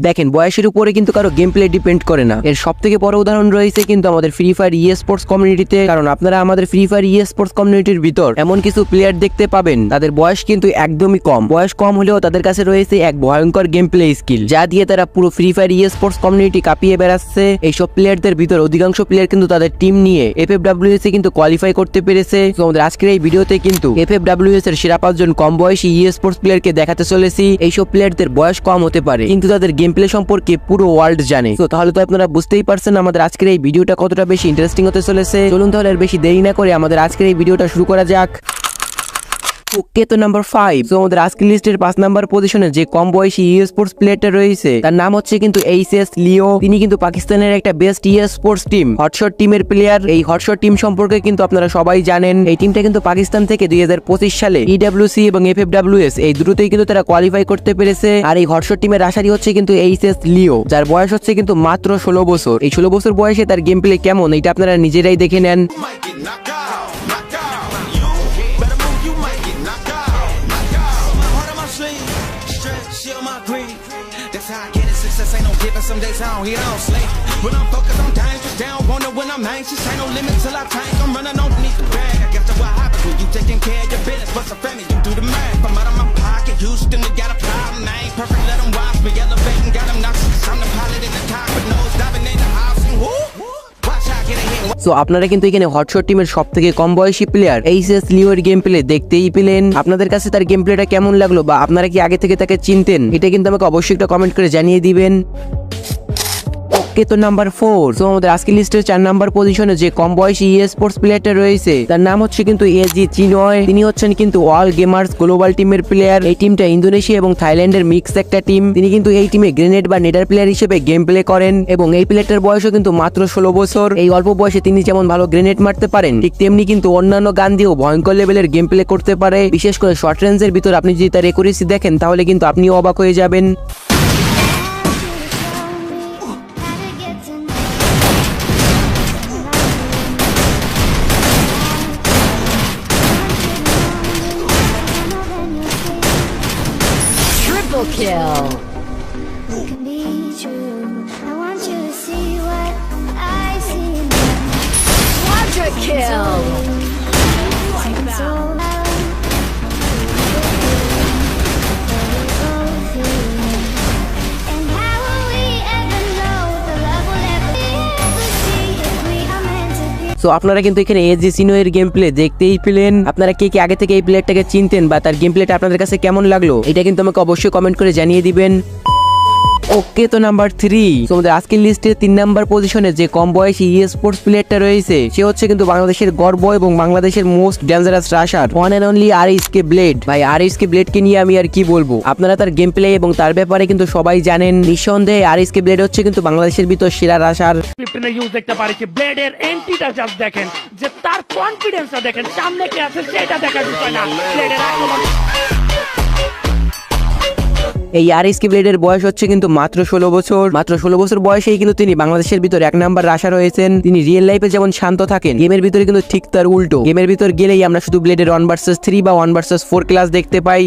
দেখেন বয়সের উপরে কিন্তু কারো গেম প্লে ডিপেন্ড করে না। এর সব থেকে বড় উদাহরণ রয়েছে কিন্তু আমাদের ফ্রি ফায়ার ই স্পোর্টস কমিউনিটিতে। কারণ আপনারা আমাদের ফ্রি ফায়ার ই স্পোর্টস কমিউনিটির ভিতর এমন কিছু প্লেয়ার দেখতে পাবেন তাদের বয়স কিন্তু একদমই কম। বয়স কম হলেও তাদের কাছে রয়েছে এক ভয়ঙ্কর গেম প্লে স্কিল, যা দিয়ে তারা পুরো ফ্রি ফায়ার ই স্পোর্টস কমিউনিটি কাঁপিয়ে বেড়াচ্ছে। এইসব প্লেয়ারদের ভিতর অধিকাংশ প্লেয়ার কিন্তু তাদের টিম নিয়ে FFWS এ কিন্তু কোয়ালিফাই করতে পেরেছে। তো আমাদের আজকের এই ভিডিওতে কিন্তু FFWS এর সেরা 5 জন কম বয়সী ই স্পোর্টস প্লেয়ারকে দেখাতে চলেছি। এইসব প্লেয়ারদের বয়স কম হতে পারে কিন্তু তাদের গেম প্লে সম্পর্কে পুরো ওয়ার্ল্ড জানে। তো তাহলে তো আপনারা বুঝতেই পারছেন আমাদের আজকের এই ভিডিওটা কতটা বেশি ইন্টারেস্টিং হতে চলেছে। চলুন তাহলে আর বেশি দেরি না করে আমাদের আজকের এই ভিডিওটা শুরু করা যাক। ওকে, তো নাম্বার 5। তো আমাদের আজকের লিস্টের 5 নাম্বার পজিশনে যে কম বয়সী ই স্পোর্টস প্লেয়ারটা রয়েছে তার নাম হচ্ছে কিন্তু এইচএস লিও। তিনি কিন্তু পাকিস্তানের একটা বেস্ট ই স্পোর্টস টিম হটশট টিমের প্লেয়ার। এই হটশট টিম সম্পর্কে কিন্তু আপনারা সবাই জানেন। এই টিমটা কিন্তু পাকিস্তান থেকে 2025 সালে ইডব্লিউসি এবং FFWS এই দুটোতেই কিন্তু তারা কোয়ালিফাই করতে পেরেছে। আর এই হটশট টিমের আশারি হচ্ছে কিন্তু এইচএস লিও, যার বয়স হচ্ছে কিন্তু মাত্র 16 বছর। এই 16 বছর বয়সে তার গেম প্লে কেমন এটা আপনারা নিজেরাই দেখে নেন। Some days I don't hit, I don't sleep. When I'm focused on dangerous, they don't want it when I'm anxious. Ain't no limit till I tank, I'm running underneath the bag. I guess that's what happens when you taking care of your business. What's a family, you do the math. I'm out of my pocket, Houston, we got a problem. I ain't perfect, let them watch me elevating. Got them knocking, I'm the pilot in the cockpit, nose diving in the house. And woo, watch how I get ahead. So আপনারা কিন্তু এখানে hotshot টিমের সব থেকে কম বয়সী player HS লিওর game play দেখতেই পেলেন। আপনাদের কাছে তার গেম প্লেটা কেমন লাগলো বা আপনারা কি আগে থেকে তাকে চিনতেন এটা কিন্তু আমাকে অবশ্যই একটা কমেন্ট করে জানিয়ে দিবেন। ওকে, তো নাম্বার 4। তো আমাদের আজকের লিস্টের 4 নাম্বার পজিশনে যে কম বয়সী ই স্পোর্টস প্লেয়ারটা রয়েছে তার নাম হচ্ছে কিন্তু এজি চিনয়। তিনি হচ্ছেন কিন্তু অল গেমার্স গ্লোবাল টিমের প্লেয়ার। এই টিমটা ইন্দোনেশিয়া এবং থাইল্যান্ডের মিক্স একটা টিম। তিনি কিন্তু এই টিমে গ্রেনেড বা নেডার প্লেয়ার হিসেবে গেম প্লে করেন এবং এই প্লেয়ারটার বয়সও কিন্তু মাত্র 16 বছর। এই অল্প বয়সে তিনি যেমন ভালো গ্রেনেড মারতে পারেন ঠিক তেমনি কিন্তু অন্যান্য গান দিয়েও ভয়ঙ্কর লেভেলের গেম প্লে করতে পারে। বিশেষ করে শর্ট রেঞ্জের ভিতর আপনি যদি তার একুরেসি দেখেন তাহলে কিন্তু আপনিও অবাক হয়ে যাবেন। Kill. Quadra kill. সো আপনারা কিন্তু এখানে এজি চিনয়ের গেম প্লে দেখতেই পেলেন। আপনারা কে কে আগে থেকে এই প্লেয়ারটাকে চিনতেন বা তার গেম প্লেটা আপনাদের কাছে কেমন লাগলো এটা কিন্তু আমাকে অবশ্যই কমেন্ট করে জানিয়ে দিবেন। ওকে, তো নাম্বার 3। তোমাদের আজকের লিস্টে 3 নাম্বার পজিশনে যে কম বয়সী ই স্পোর্টস প্লেয়ারটা রয়েছে সে হচ্ছে কিন্তু বাংলাদেশের গর্ব এবং বাংলাদেশের most dangerous rusher one and only RSK blade. ভাই আরএসকে ব্লেডকে নিয়ে আমি আর কি বলবো, আপনারা তার গেম প্লে এবং তার ব্যাপারে কিন্তু সবাই জানেন। নিঃসন্দেহে আরএসকে ব্লেড হচ্ছে কিন্তু বাংলাদেশের ভিতর সেরা রাশার। ক্লিপটা ইউজ দেখতে পারেছি, ব্লেডের এন্ট্রিটা জাস্ট দেখেন, যে তার কনফিডেন্সটা দেখেন, সামনে কে আছে সেটা দেখার বিষয় না, ব্লেডের আক্রমণ। এই আরএসকে ব্লেডের বয়স হচ্ছে কিন্তু মাত্র 16 বছর। মাত্র 16 বছর বয়সেই কিন্তু তিনি বাংলাদেশের ভিতর 1 নাম্বার রাশার হয়েছেন। তিনি রিয়েল লাইফে যেমন শান্ত থাকেন গেমের ভিতরে কিন্তু ঠিক তার উল্টো। গেমের ভিতর গেলেই আমরা শুধু ব্লেডের 1 ভার্সেস 3 বা 1 ভার্সেস 4 ক্লাস দেখতে পাই।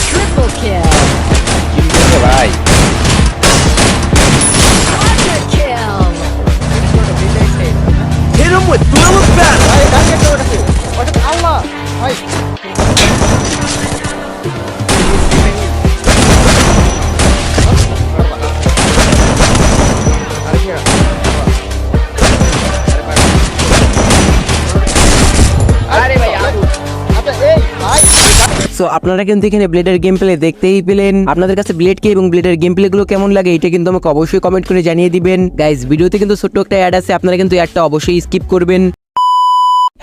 Triple kill. ভাই Quadra kill. Hit him with thrill of battle. So আপনারা কিন্তু এখানে ব্লেডের গেম প্লে দেখতেই পেলেন। আপনাদের কাছে ব্লেড কে এবং ব্লেডের গেম প্লে গুলো কেমন লাগে এটা কিন্তু আমাকে অবশ্যই কমেন্ট করে জানিয়ে দিবেন। গাইস ভিডিওতে কিন্তু ছোট্ট একটা অ্যাড আছে, আপনারা কিন্তু অ্যাডটা অবশ্যই স্কিপ করবেন।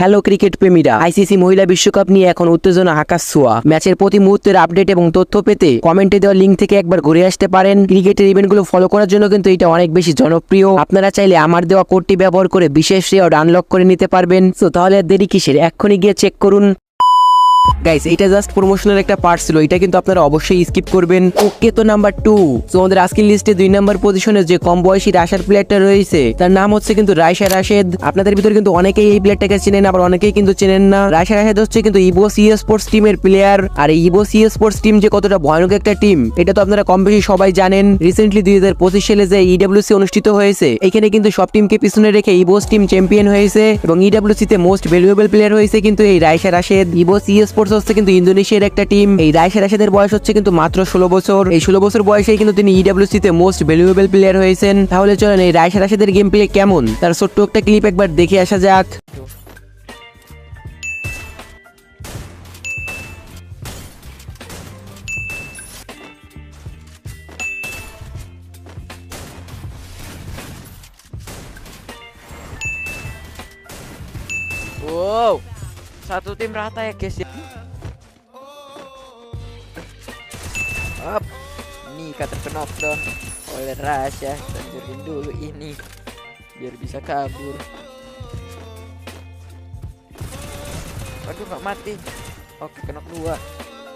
হ্যালো ক্রিকেট প্রেমীরা, আইসিসি মহিলা বিশ্বকাপ নিয়ে এখন উত্তেজনা আকাশ ছোঁয়া। ম্যাচের প্রতি মুহূর্তের আপডেট এবং তথ্য পেতে কমেন্টে দেওয়া লিঙ্ক থেকে একবার ঘুরে আসতে পারেন। ক্রিকেটের ইভেন্টগুলো ফলো করার জন্য কিন্তু এটা অনেক বেশি জনপ্রিয়। আপনারা চাইলে আমার দেওয়া কোডটি ব্যবহার করে বিশেষ রেওয়ার্ড আনলক করে নিতে পারবেন। সো তাহলে আর দেরি কিসের, এক্ষুনি গিয়ে চেক করুন। গাইস এটা জাস্ট প্রমোশনের একটা পার্ট ছিল, এটা কিন্তু আপনারা অবশ্যই স্কিপ করবেন। ওকে, তো নাম্বার 2, তো আমাদের আজকের লিস্টে 2 নাম্বার পজিশনে যে কম বয়সী রাশার প্লেয়ারটা রয়েছে তার নাম হচ্ছে কিন্তু রাইসা রাশেদ। আপনাদের ভিতরে কিন্তু অনেকেই এই প্লেয়ারটাকে চেনেন, আবার অনেকেই কিন্তু চেনেন না। রাইসা রাশেদ হচ্ছে কিন্তু ইভো সি স্পোর্টস টিমের প্লেয়ার। আর এই ইভো সি স্পোর্টস টিম যে কতটা ভয়ানক একটা টিম এটা তো আপনারা কম বেশি সবাই জানেন। রিসেন্টলি 2025 সালে যে ইডব্লিউসি অনুষ্ঠিত হয়েছে এখানে কিন্তু সব টিমকে পিছনে রেখে ইভোস টিম চ্যাম্পিয়ন হয়েছে এবং ইডব্লিউসি তে মোস্ট ভ্যালুয়েবল প্লেয়ার হয়েছে কিন্তু এই রাইসা রাশেদ। ইভো সি স্পোর্টস হচ্ছে কিন্তু ইন্দোনেশিয়ার একটা টিম। এই রাইসা রাশেদের বয়স হচ্ছে কিন্তু মাত্র 16 বছর। এই 16 বছর বয়সেই কিন্তু তিনি ইডব্লিউসি তে মোস্ট ভ্যালুয়েবল প্লেয়ার হয়েছেন। তাহলে চলেন এই রাইসা রাশেদের গেম প্লে কেমন তার ছোট্ট একটা ক্লিপ একবার দেখে আসা যাক। Wow, satu tim rata ya guys ya. Up, Nika terknockdown oleh Rasya. Lanjutin dulu ini biar bisa kabur. Aduh nggak mati. Oke kena keluar.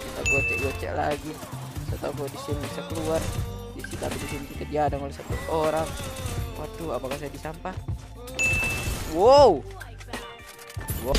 Kita gocek lagi. Setelah gua di sini bisa keluar. Di sini tapi di sini dikejar oleh satu orang. Waduh, apakah saya disampah? Wow.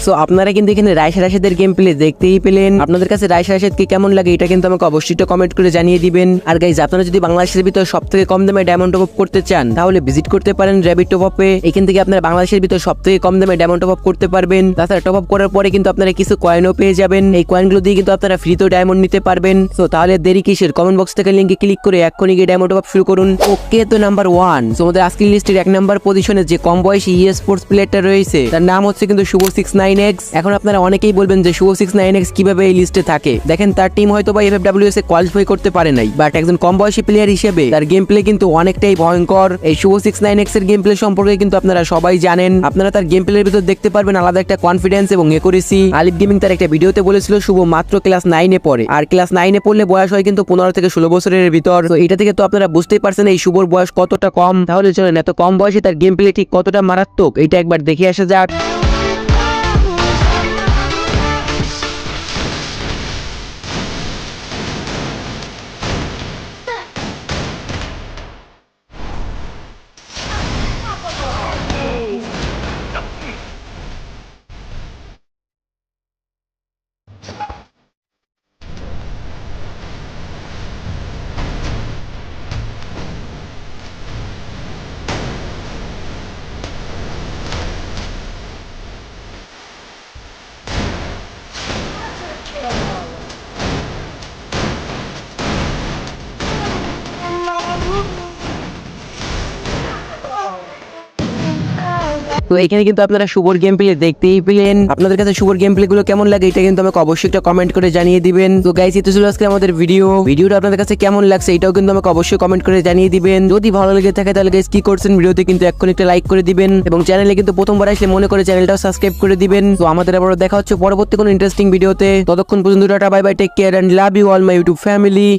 So আপনারা কিন্তু এখানে Raisa রাশেদের game play দেখতেই পেলেন। আপনাদের কাছে রাইসা রাশেদকে কেমন লাগে এটা কিন্তু আমাকে অবশ্যই কমেন্ট করে জানিয়ে দিবেন। আর গাইজ আপনারা যদি বাংলাদেশের ভিতর সবথেকে কম দামে ডায়মন্ড টপ আপ করতে চান তাহলে ভিজিট করতে পারেন র‍্যাবিট টপ আপে। এখান থেকে আপনারা বাংলাদেশের ভিতর সবথেকে কম দামে ডায়মন্ড টপ আপ করতে পারবেন। তাছাড়া টপ আপ করার পরে কিন্তু আপনারা কিছু কয়েনও পেয়ে যাবেন। এই কয়েনগুলো দিয়ে কিন্তু আপনারা ফ্রিতেও ডায়মন্ড নিতে পারবেন। সো তাহলে দেরি কিসের, কমেন্ট বক্স থেকে লিংকে ক্লিক করে এক্ষুনি গিয়ে ডায়মন্ড টপ আপ শুরু করুন। ওকে, তো নাম্বার 1, সো আমাদের আজকের লিস্টের 1 নাম্বার পজিশনে যে কম বয়সী স্পোর্টস প্লেয়ারটা রয়েছে তার নাম হচ্ছে কিন্তু শুভ 69x। এখন আপনারা অনেকেই বলবেন যে শুভ 69x কিভাবে এই লিস্টে থাকে। দেখেন তার টিম হয়তো বা এফএফডব্লিউএস এ কোয়ালিফাই করতে পারে নাই, বাট একজন কম বয়সী প্লেয়ার হিসেবে তার গেম প্লে কিন্তু অনেকটাই ভয়ঙ্কর। এই শুভ 69x এর গেম প্লে সম্পর্কে কিন্তু আপনারা সবাই জানেন। আপনারা তার গেম প্লের ভিতর দেখতে পারবেন আলাদা একটা কনফিডেন্স এবং একুরেসি। আলিফ গেমিং তার একটা ভিডিওতে বলেছিল শুভ মাত্র ক্লাস 9 এ পড়ে, আর ক্লাস 9 এ পড়লে বয়স হয় কিন্তু 15 থেকে 16 বছরের ভিতর। তো এটা থেকে তো আপনারা বুঝতেই পারছেন এই শুভর বয়স কতটা কম। তাহলে চলেন এত কম বয়সে তার গেম প্লে ঠিক কতটা মারাত্মক এটা একবার দেখে আসা যাক। তো এখানে কিন্তু আপনারা শুভর গেম প্লে দেখতেই পেলেন। আপনাদের কাছে শুভর গেম প্লে গুলো কেমন লাগে এটা কিন্তু আমাকে অবশ্যই একটা কমেন্ট করে জানিয়ে দিবেন। তো গাইস এটা ছিল আজকে আমাদের ভিডিওটা আপনাদের কাছে কেমন লাগছে এটাও কিন্তু আমাকে অবশ্যই কমেন্ট করে জানিয়ে দিবেন। যদি ভালো লেগে থাকে তাহলে গাইস কি করছেন, ভিডিওতে কিন্তু এক্ষুনি একটা লাইক করে দিবেন এবং চ্যানেলে কিন্তু প্রথমবার আসলে মনে করে চ্যানেলটাও সাবস্ক্রাইব করে দিবেন। তো আমাদের আবারও দেখা হচ্ছে পরবর্তী কোনো ইন্টারেস্টিং ভিডিওতে। ততক্ষণ পর্যন্ত tata, bye bye, take care and love you all my YouTube family.